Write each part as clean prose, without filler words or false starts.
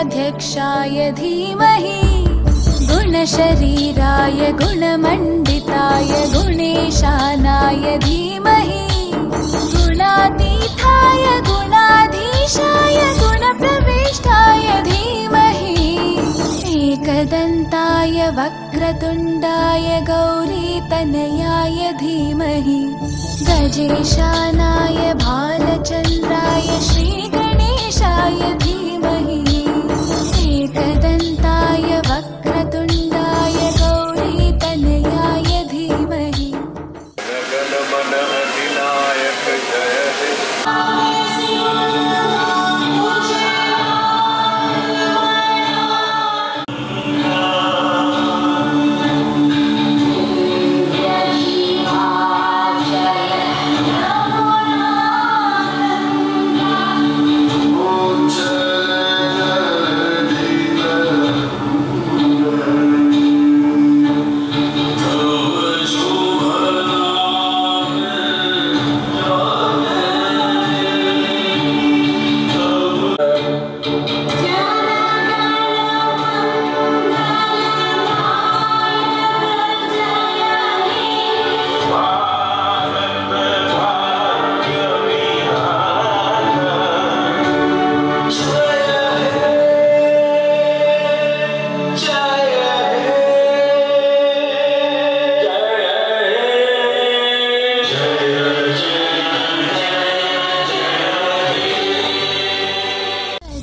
गणाध्यक्षाय धीमहि गुणशरीराय गुणमण्डिताय गुणेशानाय धीमहि गुणातीताय गुणाधीशाय गुणप्रविष्टाय धीमहि एकदन्ताय वक्रतुण्डाय गौरीतनयाय धीमहि गजेशानाय भालचन्द्राय श्रीगणेशाय धीमहि एकदन्ताय वक्रतुण्डाय गौरीतनयाय धीमहि गणगण अधिनायक जय हे।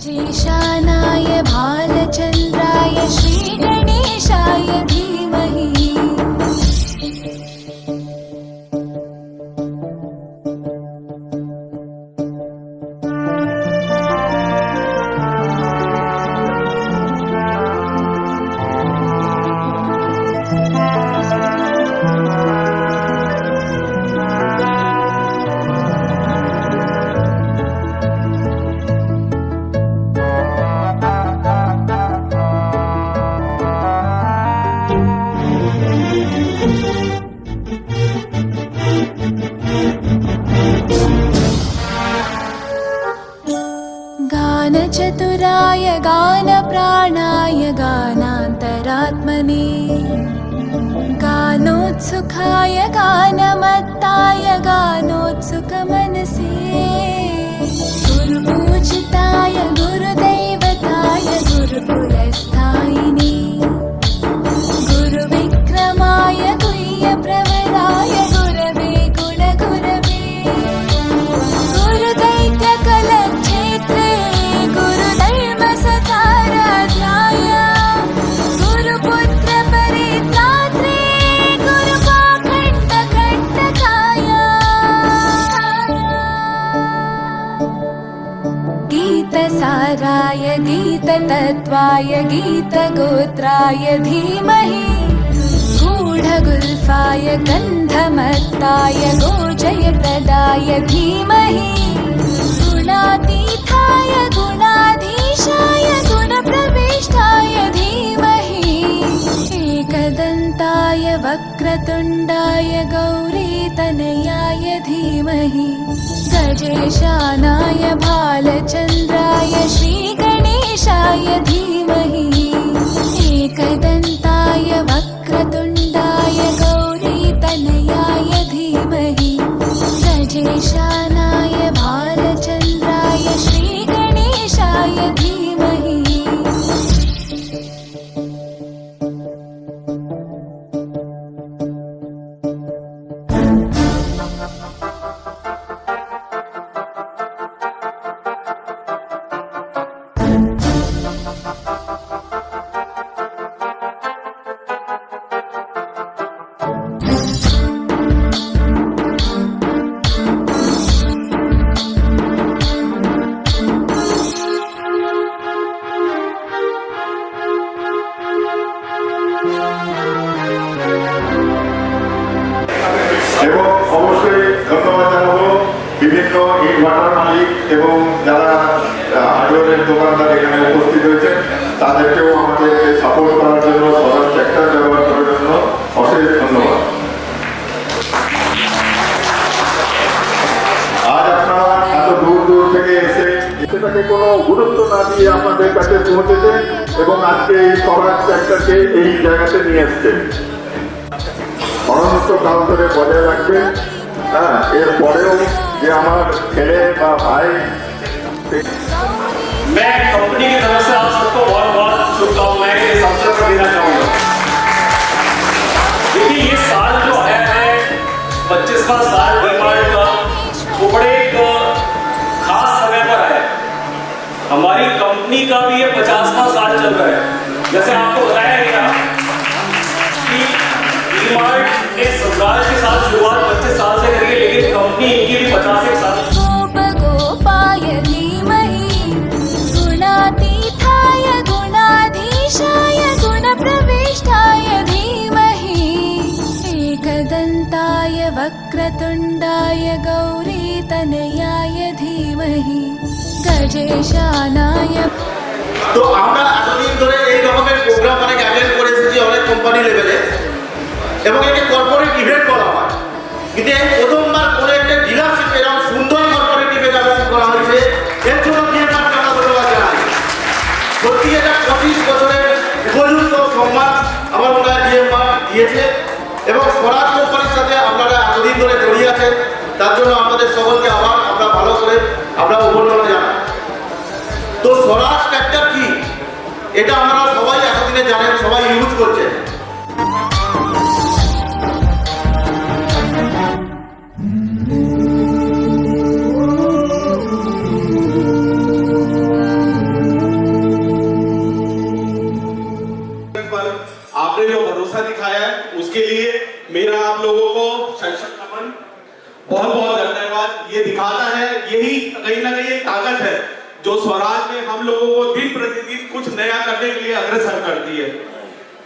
गजेशानाय भालचन्द्राय श्रीगणेशाय धीमहि गानचतुराय गानप्राणाय गानान्तरात्मने गानोत्सुकाय गानमत्ताय गानोत्सुकमनसे गुरुपूजिताय गुरुदैवताय गुरुकुलस्थायिने गुरुविक्रमाय गुह्यप्रवराय गुरवे गुणगुरवे गुरुदैत्यकलक्षेत्रे गुरुधर्मसकाराध्याय गुरुपुत्रपरित्रात्रे गुरुपाखण्डखण्डकाय गीतसाराय गीततत्त्वाय गीतगोत्राय धीमहि गूढगुल्फाय गन्धमत्ताय गोजयप्रदाय धीमहि गुणातीताय गुणाधीशाय गुणप्रविष्टाय धीमहि एकदन्ताय वक्रतुण्डाय गौरीतनयाय धीमहि गजेशानाय भालचन्द्राय श्रीगणेशाय धीमहि एकदन्ताय वक्रतुण्डाय गौरीतनयाय धीमहि गजेशानाय भालचन्द्राय श्रीगणेशाय धीमहि ইনভার্টার মালিক এবং যারা হার্ডওয়্যারের দোকানদার এখানে উপস্থিত হয়েছেন তাদেরকেও আমাকে সাপোর্ট করার জন্য সবার সেক্টর ব্যবহার করার জন্য অশেষ ধন্যবাদ। আজ আপনারা এত দূর দূর থেকে এসে সেটাকে কোনো গুরুত্ব না দিয়ে আপনাদের কাছে পৌঁছেছে এবং আজকে এই স্বরাজ ট্র্যাক্টরকে এই জায়গাতে নিয়ে এসছে। অনন্তকাল ধরে বজায় রাখবে। হ্যাঁ, এরপরেও যে আমার ছেলে বা ভাই। मैं कंपनी की तरफ से आप सबको बहुत बहुत शुभकामनाएं इस अवसर पर देना चाहूंगा। देखिए ये साल जो आया है 25वां साल डी-मार्ट का, वो बड़े एक खास समय पर आया है। हमारी कंपनी का भी ये 50वां साल चल रहा है। जैसे आपको बताया गया कि डी-मार्ट ने स्वराज के साथ शुरुआत 25 साल से करी, लेकिन कंपनी इनकी भी 50 साल। गोपाय धीमहि गुणातीताय गुणाधीशाय गुणप्रविष्टाय धीमहि एकदन्ताय वक्रतुण्डाय गौरीतनयाय धीमहि गजेशानाय। তো আমরা এতদিন ধরে এই রকমের প্রোগ্রাম অনেক অ্যাটেন্ড করে এসেছি অনেক কোম্পানি লেভেলে, এবং একে কর্পোরেট ইভেন্ট বলা হয়। কিন্তু এই প্রথমবার কোনো একটা ডিলারশিপ এরকম সুন্দর কর্পোরেট ইভেন্ট আয়োজন করা হয়েছে, এর জন্য জি-মার্টকে আমরা ধন্যবাদ জানাই। সত্যি এটা 25 বছরের উপযুক্ত সম্মান আমার মনে হয় জি-মার্ট দিয়েছে, এবং স্বরাজ কোম্পানির সাথে আপনারা এতদিন ধরে জড়িয়ে আছেন, তার জন্য আমাদের সকলকে আবার আমরা ভালো করে আমরা অভিনন্দন জানাই। তো স্বরাজ ট্র্যাক্টর কি, এটা আমরা সবাই এতদিনে জানেন, সবাই ইউজ করছেন। आपने जो भरोसा दिखाया है उसके लिए मेरा आप लोगों को शत नमन, बहुत बहुत धन्यवाद। ये दिखाता है, यही कहीं ना कहीं एक ताकत है जो स्वराज में हम लोगों को दिन प्रतिदिन कुछ नया करने के लिए अग्रसर करती है।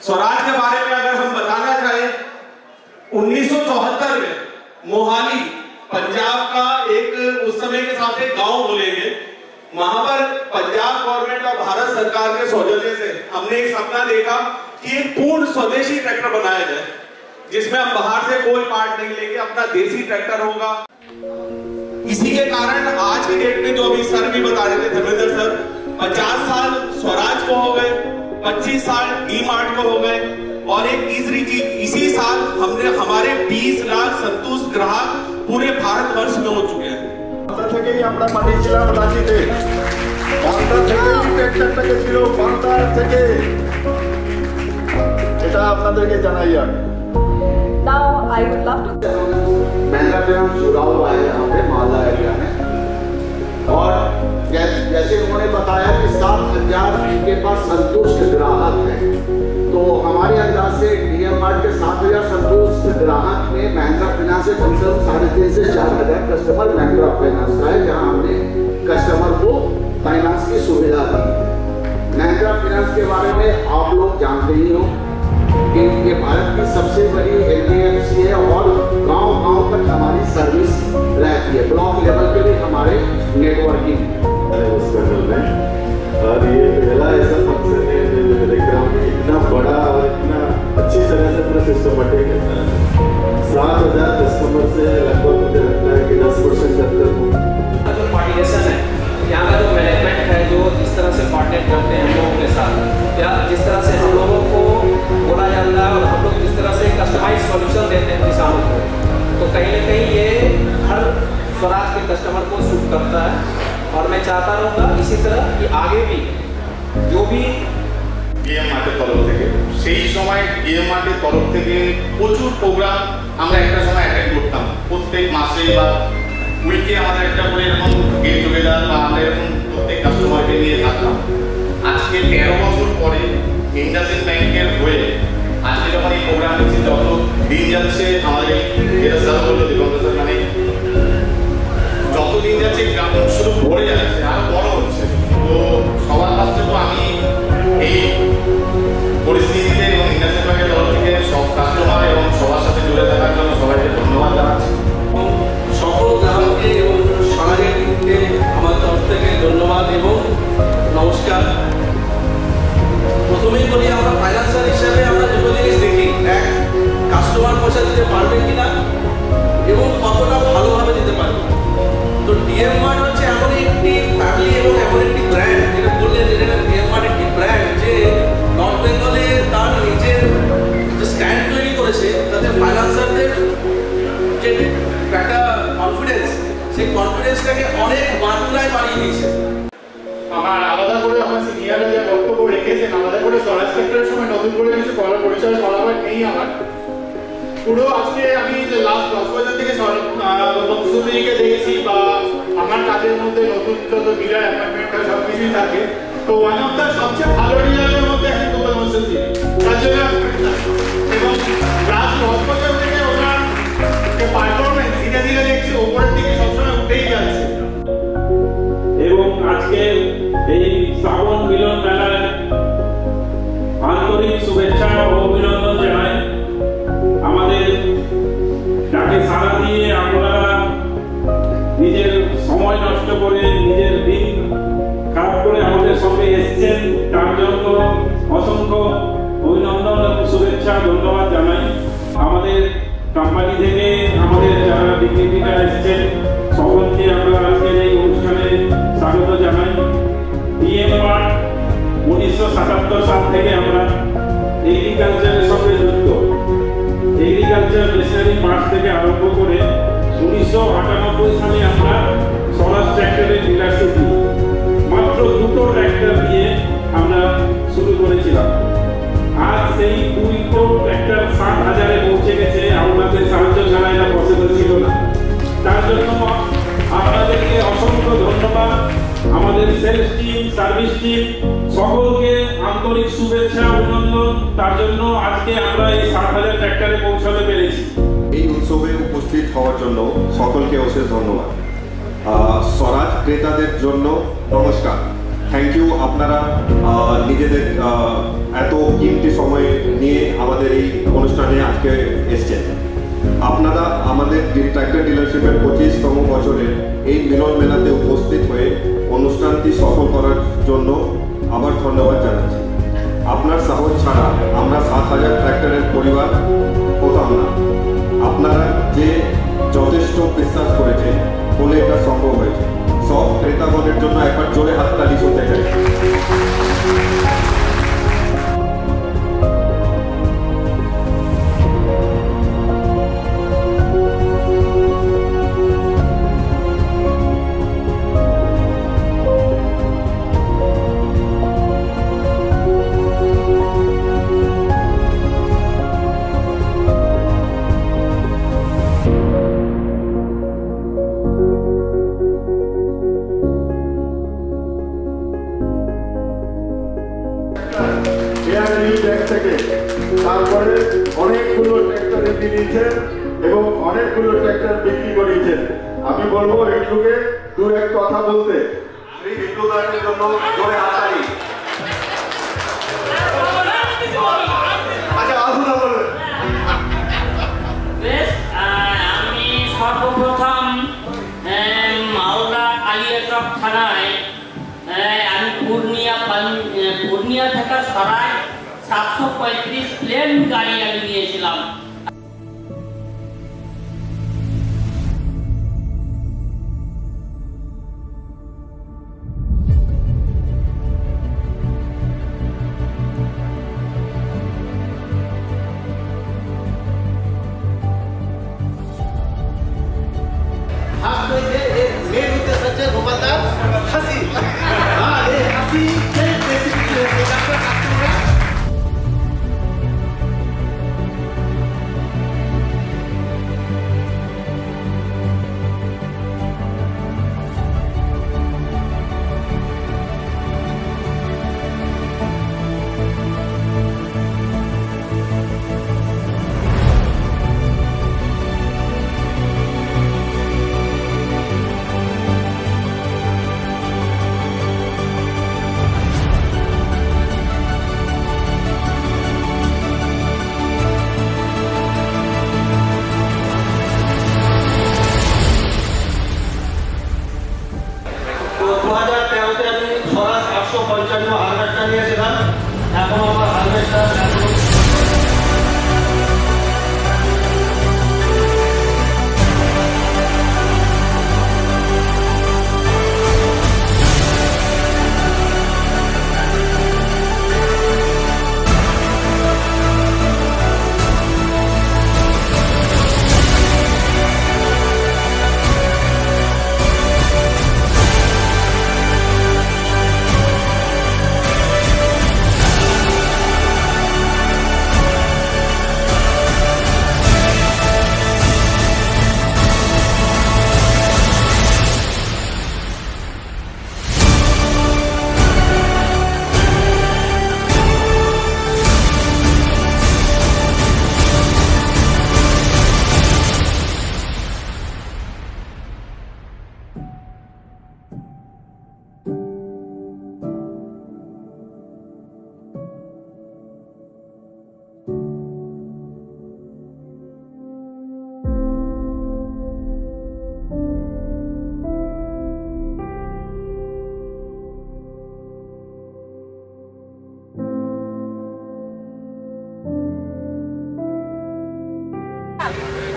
स्वराज के बारे में अगर हम बताना चाहें, 1974 में मोहाली पंजाब का एक उस समय के साथ एक गांव बोलेंगे, वहां पर पंजाब गवर्नमेंट और भारत सरकार के सौजन्य से हमने एक सपना देखा कि एक पूर्ण स्वदेशी ट्रैक्टर बनाया जाए, जिसमें हम बाहर से कोई पार्ट नहीं लेंगे, अपना देसी ट्रैक्टर होगा। इसी के कारण आज की डेट में जो अभी सर भी बता रहे थे, धर्मेंद्र सर, 50 साल स्वराज को हो गए, 25 साल डी-मार्ट को हो गए, और एक तीसरी चीज, इसी साल हमने हमारे 20 लाख संतुष्ट ग्राहक पूरे भारतवर्ष में हो चुके हैं। থেকেই আমরা পাঠিয়েছিলাম রাঁচিতে, বান্দা থেকেই ট্র্যাক্টরটাকে ছিল, বান্দা থেকে, এটা আপনাদেরকে জানাই। আমি Now I would love to. Mahindra finance जुड़ा हुआ है यहाँ पे मालदा एरिया में, और जैसे उन्होंने बताया कि 7,000 के पास संतुष्ट ग्राहक हैं, तो हमारे अंदाज से डी-मार्ट के 7,000 संतुष्ट ग्राहक में महिंद्रा फाइनेंस से कम 3.5 से 4,000 कस्टमर महिंद्रा फाइनेंस का है, जहाँ हमने कस्टमर को फाइनेंस की सुविधा दी। महिंद्रा फाइनेंस के बारे में आप लोग जानते ही हो कि ये भारत की सबसे बड़ी एनबीएफसी है, और गांव-गांव तक हमारी सर्विस रहती है, ब्लॉक लेवल पे भी हमारे नेटवर्किंग है उस पैनल में। और ये पहला ऐसा फंक्शन है जो देख रहा हूँ इतना बड़ा और इतना अच्छी तरह से पूरा सिस्टमेटिक है। 7,000 कस्टमर से लगभग मुझे लगता है कि 10% तक जो कोऑर्डिनेशन है, यहाँ का जो मैनेजमेंट है, जो जिस तरह से कोऑर्डिनेट करते हैं हम लोगों के साथ, या जिस तरह से हम लोगों को बोला जाता है और हम लोग जिस तरह से कस्टमाइज सॉल्यूशन देते हैं किसानों को, तो कहीं ना कहीं ये हर स्वराज के कस्टमर को सूट करता है। और मैं चाहता रहूँगा इसी तरह कि आगे भी जो भी জি-মার্টের তরফ থেকে, সেই সময় জি-মার্টের তরফ থেকে প্রচুর প্রোগ্রাম আমরা একটা সময় অ্যাটেন্ড করতাম, প্রত্যেক মাসে বা উইকে আমাদের একটা করে এরকম গেট টুগেদার বা আমরা এরকম প্রত্যেক কাস্টমারকে নিয়ে থাকতাম। আজকে 13 বছর পরে ইন্ডাসইন্ড ব্যাংকের হয়ে আজকে যখন এই প্রোগ্রাম হচ্ছে, যত দিন যাচ্ছে আমাদের যেটা স্যার বললো দিগন্ত স্যার, মানে যত দিন যাচ্ছে গ্রাম শুধু ভরে যাচ্ছে, আরো বড় হচ্ছে। তো সবার কাছে তো আমি এই পরিস্থিতিতে এবং ইন্ডাস্ট্রি ব্যাংকের তরফ থেকে সব কাস্টমার এবং সবার সাথে জুড়ে থাকার জন্য সবাইকে ধন্যবাদ জানাচ্ছি। সকল গ্রাহককে এবং সমাজের দিককে আমার তরফ থেকে ধন্যবাদ এবং নমস্কার। প্রথমেই বলি, আমরা ফাইন্যান্সার হিসাবে আমরা দুটো জিনিস দেখি, এক, কাস্টমার পয়সা দিতে পারবে কিনা, এবং একটা কনফিডেন্স, সেই কনফিডেন্সটাকে অনেক মাত্রায় বাড়িয়ে দিয়েছে। আমার আলাদা করে আমার সিনিয়ররা যে বক্তব্য রেখেছেন, আলাদা করে স্বরাজ সেক্টরের সময় নতুন করে কিছু করার পরিচয় করাবার নেই আমার। পুরো আজকে আমি যে লাস্ট 10 বছর থেকে সুন্দরীকে দেখেছি বা আমার কাজের মধ্যে নতুন যত ডিলার অ্যাপয়েন্টমেন্ট সব কিছুই থাকে, তো ওয়ান অফ দ্য সবচেয়ে ভালো ডিলারের মধ্যে এখন গোপাল মসজিদ, তার জন্য এবং লাস্ট 10 বছর থেকে ওনার যে পারফরমেন্স ধীরে ধীরে দেখছি ওপরের দিকে সবসময় উঠেই যাচ্ছে। এবং আজকে এই শ্রাবণ মিলন মেলায় আন্তরিক শুভেচ্ছা ও অভিনন্দন জানাই। আমাদের ডাকে সাড়া দিয়ে আপনারা নিজের সময় নষ্ট করে নিজের দিন খারাপ করে আমাদের সঙ্গে এসেছেন, তার জন্য অসংখ্য অভিনন্দন এবং শুভেচ্ছা ধন্যবাদ জানাই। আমাদের কোম্পানি থেকে আমাদের যারা ডিগ্রিটা এসেছেন সকলকে আমরা আজকের এই অনুষ্ঠানে স্বাগত জানাই। ডিএম মার্ট 1977 সাল থেকে আমরা এগ্রিকালচারের সঙ্গে যুক্ত। এগ্রিকালচার মেশিনারি পার্টস থেকে আরম্ভ করে 1998 সালে আমরা স্বরাজ ট্র্যাক্টরের ডিলারশিপ দিই। মাত্র 2টো ট্র্যাক্টর দিয়ে আমরা শুরু করেছিলাম। আজ সেই 2টো ট্র্যাক্টর 60,000-এ পৌঁছে গেছে। আপনাদের সাহায্য ছাড়া এটা পসিবল ছিল না। তার জন্য আপনাদেরকে অসংখ্য ধন্যবাদ। আমাদের সেলস টিম, সার্ভিস টিম সকলকে আন্তরিক শুভেচ্ছা অভিনন্দন। তার জন্য আজকে আমরা এই 60,000 ট্র্যাক্টরে পৌঁছাতে পেরেছি। এই উৎসবে উপস্থিত হওয়ার জন্য সকলকে অশেষ ধন্যবাদ। স্বরাজ ক্রেতাদের জন্য নমস্কার, থ্যাংক ইউ। আপনারা নিজেদের এত কিমতি সময় নিয়ে আমাদের এই অনুষ্ঠানে আজকে এসছেন। আপনারা আমাদের ট্র্যাক্টর ডিলারশিপের 25তম বছরের এই মিলন মেলাতে উপস্থিত হয়ে অনুষ্ঠানটি সফল করার জন্য আবার ধন্যবাদ জানাচ্ছি। আপনার সাহস ছাড়া আমরা 7,000 ট্র্যাক্টরের পরিবার হতাম না। আপনারা যে যথেষ্ট বিশ্বাস করেছেন বলে এটা সম্ভব হয়েছে। সব ক্রেতাগণের জন্য একবার জোরে হাততালি শুনতে চাই। তারপরে অনেকগুলো ট্র্যাক্টর কিনেছেন এবং অনেকগুলো ট্র্যাক্টর বিক্রি করেছেন। আমি বলবো একটুকে দু এক কথা বলতে। শ্রী বিদ্যুতায়নের জন্য জোরে হাততালি। আচ্ছা আসুন বলবেন। আমি সর্বপ্রথম মালদা কালিয়াচক থানায় আমি পূর্ণিয়া থেকে সরাই 735 প্লেন গাড়ি আমি নিয়েছিলাম।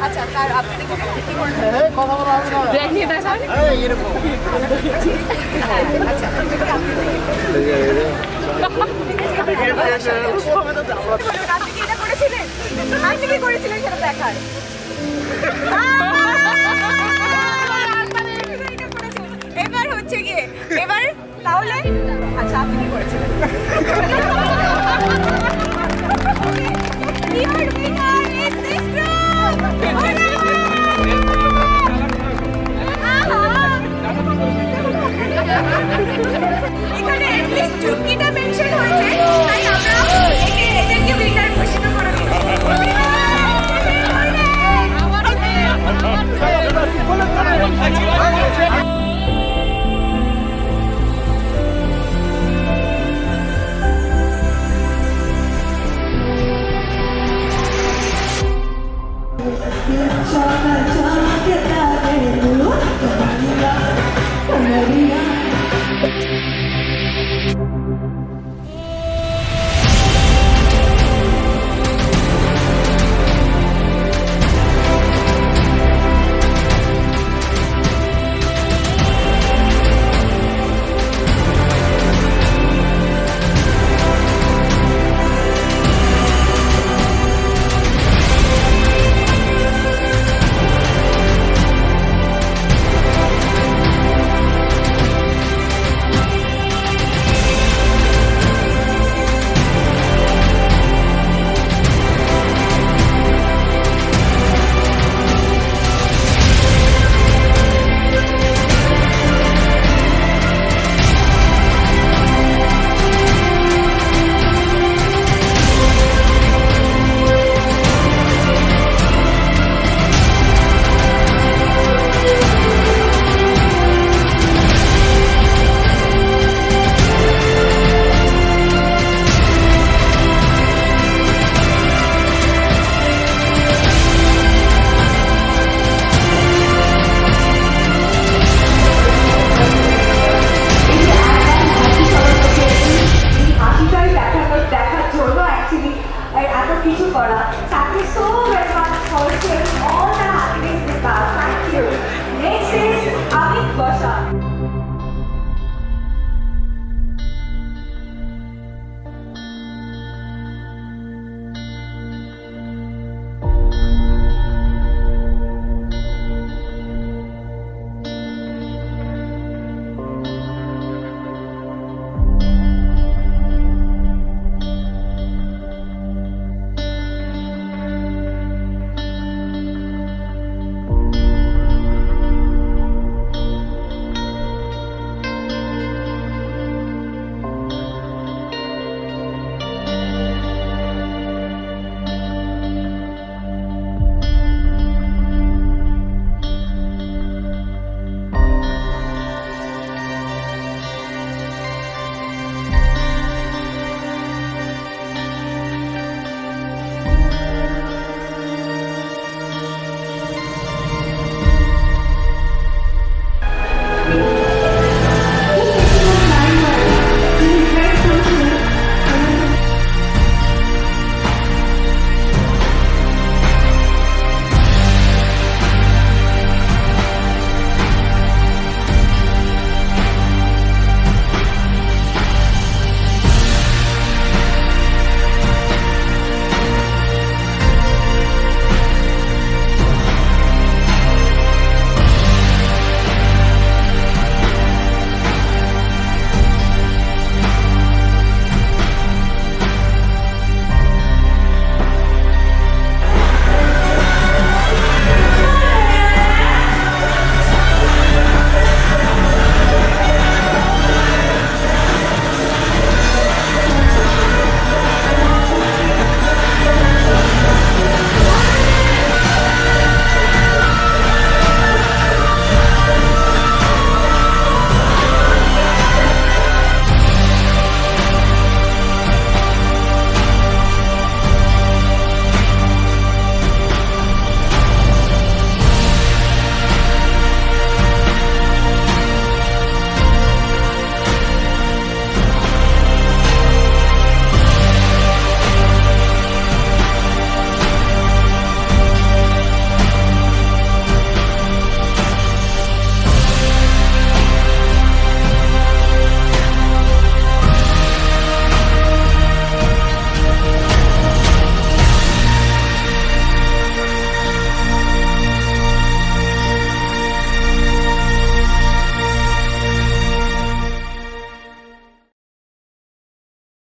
আচ্ছা তার আপনি দেখে কি করলেন কথা বলা হবে না দেখি দেখান এই এরকম আচ্ছা আপনি এটা করেছিলেন আপনি কি করেছিলেন সেটা দেখার এবার হচ্ছে গিয়ে এবার তাহলে আচ্ছা আপনি কি করেছিলেন এখানে এটলিস্ট চুক্তিটা মেনশন হয়েছে তাই আমরা এদেরকে উইনার ঘোষিত করে দিচ্ছি